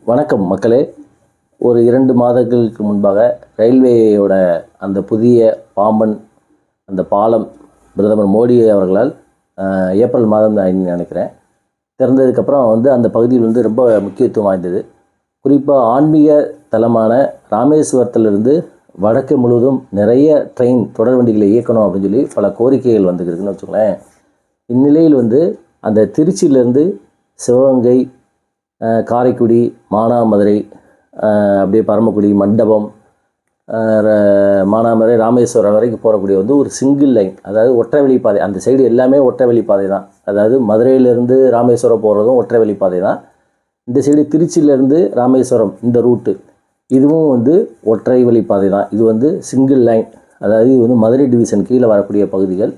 வணக்கம் மக்களே. ஒரு 2 மாதங்களுக்கு முன்பாக ரயில்வேயோட அந்த புதிய பாம்பன் அந்த பாலம் பிரதமர் மோடி அவர்களால் ஏப்ரல் மாதம் நினைக்கிறேன் திறந்ததுக்கப்புறம் அந்த பகுதியில் ரொம்ப முக்கியத்துவம் வாய்ந்தது. குறிப்பாக ஆன்மீக தலமான ராமேஸ்வரத்திலிருந்து வடக்கு முழுவதும் நிறைய ட்ரெயின் தொடர் வண்டிகளை இயக்கணும் அப்படின்னு சொல்லி பல கோரிக்கைகள் வந்துருக்குன்னு வச்சுக்கோங்களேன். இந்நிலையில் அந்த திருச்சியிலேருந்து சிவகங்கை, காரைக்குடி, மானாமதுரை, அப்படியே பரமக்குடி, மண்டபம், மானாமதுரை, ராமேஸ்வரம் வரைக்கும் போகக்கூடிய ஒரு சிங்கிள் லைன், அதாவது ஒற்றை வழிப்பாதை. அந்த சைடு எல்லாமே ஒற்றை வழிப்பாதை தான். அதாவது மதுரையிலேருந்து ராமேஸ்வரம் போகிறதும் ஒற்றை வழிப்பாதை தான். இந்த சைடு திருச்சியிலேருந்து ராமேஸ்வரம் இந்த ரூட்டு இதுவும் ஒற்றை வழிப்பாதை தான். இது சிங்கிள் லைன், அதாவது இது மதுரை டிவிஷன் கீழே வரக்கூடிய பகுதிகள்.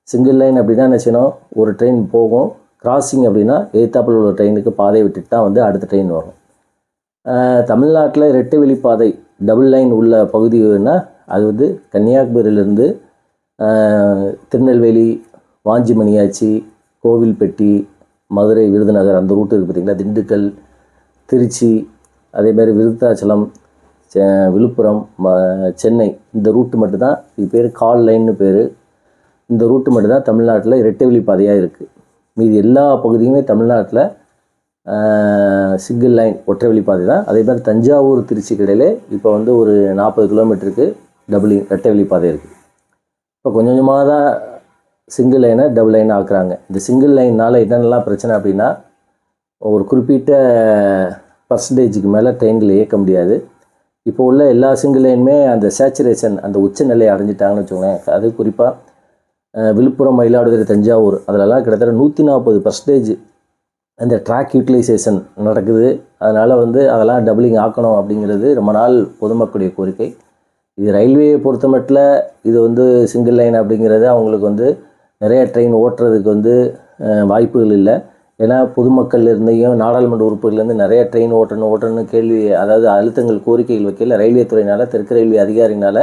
சிங்கிள் லைன் அப்படின்னா என்ன செய்யணும், ஒரு ட்ரெயின் போகும், கிராசிங் அப்படின்னா எதிர்த்தாப்பில் உள்ள ட்ரெயினுக்கு பாதை விட்டுட்டு தான் அடுத்த ட்ரெயின் வரும். தமிழ்நாட்டில் இரட்டை வழிப்பாதை டபுள் லைன் உள்ள பகுதினா அது கன்னியாகுமரியிலேருந்து திருநெல்வேலி, வாஞ்சிமணியாச்சி, கோவில்பட்டி, மதுரை, விருதுநகர் அந்த ரூட்டு இருக்குது பார்த்திங்களா. திண்டுக்கல், திருச்சி, அதேமாதிரி விருத்தாச்சலம், விழுப்புரம், சென்னை இந்த ரூட்டு மட்டும்தான். இது பேர் கால் லைன்னு பேர். இந்த ரூட்டு மட்டும்தான் தமிழ்நாட்டில் இரட்டை வழிப்பாதையாக இருக்குது. மீதி எல்லா பகுதியுமே தமிழ்நாட்டில் சிங்கிள் லைன் ஒற்றை வழிப்பாதை தான். அதே மாதிரி தஞ்சாவூர், திருச்சி இடையிலே இப்போ ஒரு 40 கிலோமீட்டருக்கு இரட்டை வழிப்பாதை இருக்குது. இப்போ கொஞ்சம் கொஞ்சமாக தான் சிங்கிள் லைனை டபுள் லைன் ஆக்குறாங்க. இந்த சிங்கிள் லைனால் என்னென்னலாம் பிரச்சனை அப்படின்னா, ஒரு குறிப்பிட்ட பர்சன்டேஜுக்கு மேலே ட்ரெயின்களை இயக்க முடியாது. இப்போ உள்ள எல்லா சிங்கிள் லைனுமே அந்த சேச்சுரேஷன், அந்த உச்ச நிலையை அடைஞ்சிட்டாங்கன்னு வச்சுக்கோங்களேன். அது குறிப்பாக விழுப்புரம், மயிலாடுதுறை, தஞ்சாவூர் அதிலெல்லாம் கிட்டத்தட்ட 140% அந்த ட்ராக் யூட்டிலைசேஷன் நடக்குது. அதனால் அதெல்லாம் டபுளிங் ஆக்கணும் அப்படிங்கிறது ரொம்ப நாள் பொதுமக்களுடைய கோரிக்கை. இது ரயில்வேயை பொறுத்த மட்டும் இது சிங்கிள் லைன் அப்படிங்கிறது அவங்களுக்கு நிறைய ட்ரெயின் ஓட்டுறதுக்கு வாய்ப்புகள் இல்லை. ஏன்னா பொதுமக்கள் இருந்தையும் நாடாளுமன்ற உறுப்பினர்லேருந்து நிறைய ட்ரெயின் ஓட்டணும்னு கேள்வி, அதாவது அழுத்தங்கள், கோரிக்கைகள் வைக்கல. ரயில்வே துறையினால், தெற்கு ரயில்வே அதிகாரினால்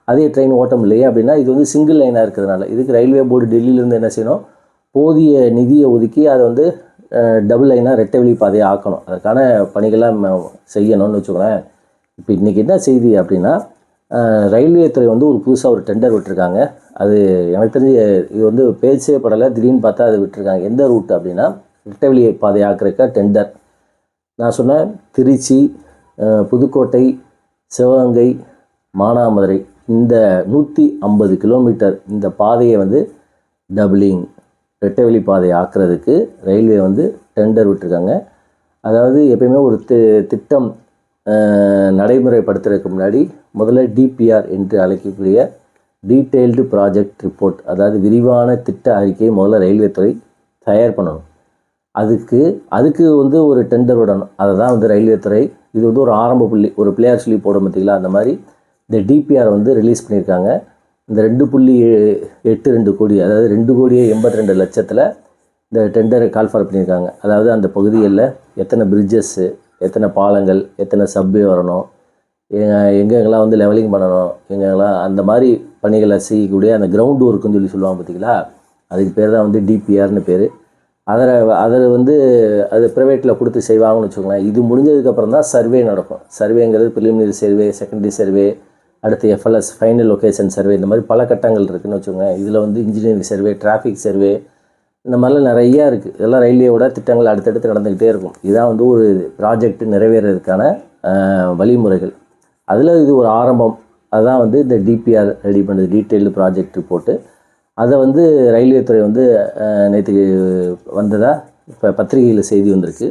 அதே ட்ரெயின் ஓட்ட முடியலையே அப்படின்னா இது சிங்கிள் லைனாக இருக்கிறதுனால இதுக்கு ரயில்வே போர்டு டெல்லியிலேருந்து என்ன செய்யணும், போதிய நிதியை ஒதுக்கி அதை டபுள் லைனாக ரெட்டை வழி பாதையை ஆக்கணும். அதற்கான பணிகளாக செய்யணும்னு வச்சுக்கோங்களேன். இப்போ இன்றைக்கி என்ன செய்தி அப்படின்னா, ரயில்வே துறை ஒரு புதுசாக ஒரு டெண்டர் விட்டுருக்காங்க. அது எனக்கு தெரிஞ்சு இது பேச்சே படலை, திடீர்னு பார்த்தா அது விட்டுருக்காங்க. எந்த ரூட் அப்படின்னா ரெட்டை வழி பாதை ஆக்கிறதுக்கா டெண்டர். நான் சொன்னேன் திருச்சி, புதுக்கோட்டை, சிவகங்கை, மானாமதுரை இந்த 150 கிலோமீட்டர் இந்த பாதையை டபுளிங் ரெட்டை வழி பாதையை ஆக்கிறதுக்கு ரயில்வே டெண்டர் விட்டுருக்காங்க. அதாவது எப்பயுமே ஒரு திட்டம் நடைமுறைப்படுத்துறதுக்கு முன்னாடி முதல்ல டிபிஆர் என்று அழைக்கக்கூடிய டீட்டெயில்டு ப்ராஜெக்ட் ரிப்போர்ட், அதாவது விரிவான திட்ட அறிக்கையை முதல்ல ரயில்வே துறை தயார் பண்ணணும். அதுக்கு ஒரு டெண்டர் விடணும். அதை தான் ரயில்வே துறை இது ஒரு ஆரம்ப புள்ளி, ஒரு பிள்ளையார் சொல்லி போட பார்த்திங்களா, அந்த மாதிரி இந்த டிபிஆர் ரிலீஸ் பண்ணியிருக்காங்க. இந்த 2.82 கோடி, அதாவது 2,82,00,000 இந்த டெண்டரை கால்ஃபார் பண்ணியிருக்காங்க. அதாவது அந்த பகுதிகளில் எத்தனை பிரிட்ஜஸ்ஸு, எத்தனை பாலங்கள், எத்தனை சப்வே வரணும், எங்கெங்கெல்லாம் லெவலிங் பண்ணணும், எங்கெங்கெல்லாம் அந்த மாதிரி பணிகளை செய்யக்கூடிய அந்த கிரவுண்ட் ஒர்க்குன்னு சொல்லி சொல்லுவாங்க பார்த்திங்களா, அதுக்கு பேர் தான் டிபிஆர்னு பேர். அதில் அது ப்ரைவேட்டில் கொடுத்து செய்வாங்கன்னு வச்சுக்கோங்களேன். இது முடிஞ்சதுக்கப்புறம் தான் சர்வே நடக்கும். சர்வேங்கிறது ப்ரிலிமினரி சர்வே, செகண்டரி சர்வே, அடுத்து எஃப்எல்எஸ் ஃபைனல் லொக்கேஷன் சர்வே, இந்த மாதிரி பல கட்டங்கள் இருக்குதுன்னு வச்சுக்கோங்க. இதில் இன்ஜினியரிங் சர்வே, டிராஃபிக் சர்வே, இந்த மாதிரிலாம் நிறையா இருக்குது. இதெல்லாம் ரயில்வேயோட திட்டங்கள் அடுத்தடுத்து நடந்துக்கிட்டே இருக்கும். இதுதான் ஒரு ப்ராஜெக்ட் நிறைவேறதுக்கான வழிமுறைகள். அதில் இது ஒரு ஆரம்பம். அதுதான் இந்த டிபிஆர் ரெடி பண்ணுறது, டீட்டெயில்டு ப்ராஜெக்ட் ரிப்போர்ட்டு. அதை ரயில்வே துறை நேற்றுக்கு வந்ததாக இப்போ பத்திரிகையில் செய்தி வந்திருக்கு.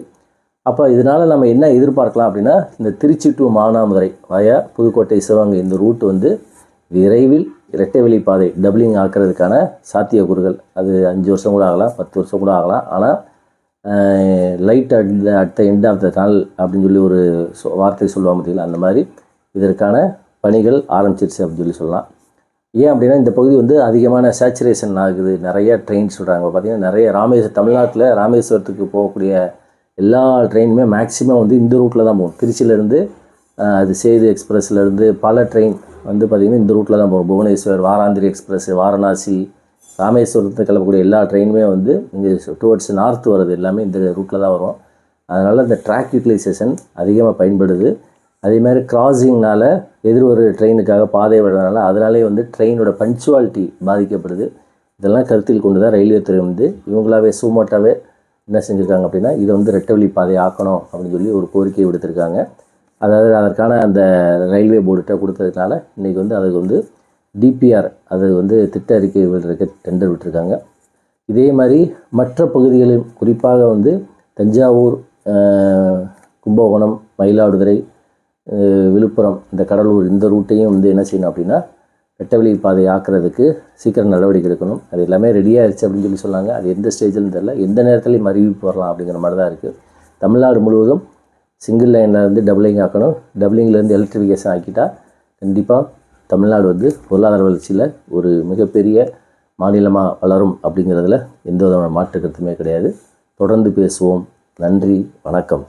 அப்போ இதனால் நம்ம என்ன எதிர்பார்க்கலாம் அப்படின்னா, இந்த திருச்சி டு மானாமதுரை வயா புதுக்கோட்டை, சிவகங்கை இந்த ரூட்டு விரைவில் இரட்டை வழி பாதை டபுளிங் ஆக்கிறதுக்கான சாத்தியக்கூறுகள். அது 5 வருஷம் கூட ஆகலாம், 10 வருஷம் கூட ஆகலாம். ஆனால் light at the end of the tunnel அப்படின்னு சொல்லி ஒரு வார்த்தை சொல்லுவாங்க பார்த்தீங்களா, அந்த மாதிரி இதற்கான பணிகள் ஆரம்பிச்சிருச்சு அப்படின்னு சொல்லலாம். ஏன் அப்படின்னா இந்த பகுதி அதிகமான சேச்சுரேஷன் ஆகுது. நிறைய ட்ரெயின்ஸ் விடுறாங்க. பார்த்திங்கன்னா நிறைய தமிழ்நாட்டில் ராமேஸ்வரத்துக்கு போகக்கூடிய எல்லா ட்ரெயினுமே மேக்ஸிமம் இந்த ரூட்டில் தான் போகும். திருச்சியிலேருந்து அது சேது எக்ஸ்பிரஸ்லேருந்து பல ட்ரெயின் பார்த்திங்கன்னா இந்த ரூட்டில் தான் போகும். புவனேஸ்வர், வாராந்திரி எக்ஸ்பிரஸ், வாரணாசி, ராமேஸ்வரத்துக்கு கிளம்பக்கூடிய எல்லா ட்ரெயினுமே இங்கே டுவர்ட்ஸ் நார்த் வர்றது எல்லாமே இந்த ரூட்டில் தான் வரும். அதனால் இந்த ட்ராக் யூட்டிலைசேஷன் அதிகமாக பயன்படுது. அதே மாதிரி கிராசிங்னால் எதிர் ஒரு ட்ரெயினுக்காக பாதை விடுறதுனால அதனாலே வந்து ட்ரெயினோட பங்க்சுவாலிட்டி பாதிக்கப்படுது. இதெல்லாம் கருத்தில் கொண்டு தான் ரயில்வே துறை வந்து இவங்களாவே சூமோட்டாவே என்ன செஞ்சுருக்காங்க அப்படின்னா இதை வந்து ரெட்டை வழி பாதை ஆக்கணும் அப்படின்னு சொல்லி ஒரு கோரிக்கை விடுத்திருக்காங்க. அதாவது அதற்கான அந்த ரயில்வே போர்டுகிட்ட கொடுத்ததுனால இன்றைக்கி வந்து அதுக்கு வந்து டிபிஆர் அது வந்து திட்ட அறிக்கை விடுறதுக்கு டெண்டர் விட்டுருக்காங்க. இதே மாதிரி மற்ற பகுதிகளில் குறிப்பாக வந்து தஞ்சாவூர், கும்பகோணம், மயிலாடுதுறை, விழுப்புரம், இந்த கடலூர் இந்த ரூட்டையும் வந்து என்ன செய்யணும் அப்படின்னா ரெட்டவழி பாதை ஆக்கிறதுக்கு சீக்கிரம் நடவடிக்கை எடுக்கணும். அது எல்லாமே ரெடியாகிடுச்சு அப்படின்னு சொல்லி சொன்னாங்க. அது எந்த ஸ்டேஜில்னு தெரியல, எந்த நேரத்துலையும் அறிவிப்பு வரலாம் அப்படிங்கிற மாதிரி தான் இருக்குது. தமிழ்நாடு முழுவதும் சிங்கிள் லைனில் வந்து டபுளிங் ஆக்கணும். டபுளிங்லேருந்து எலக்ட்ரிஃபிகேஷன் ஆக்கிட்டால் கண்டிப்பாக தமிழ்நாடு வந்து பொருளாதார வளர்ச்சியில் ஒரு மிகப்பெரிய மாநிலமாக வளரும் அப்படிங்கிறதுல எந்த விதமான மாற்று கருத்துமே கிடையாது. தொடர்ந்து பேசுவோம். நன்றி, வணக்கம்.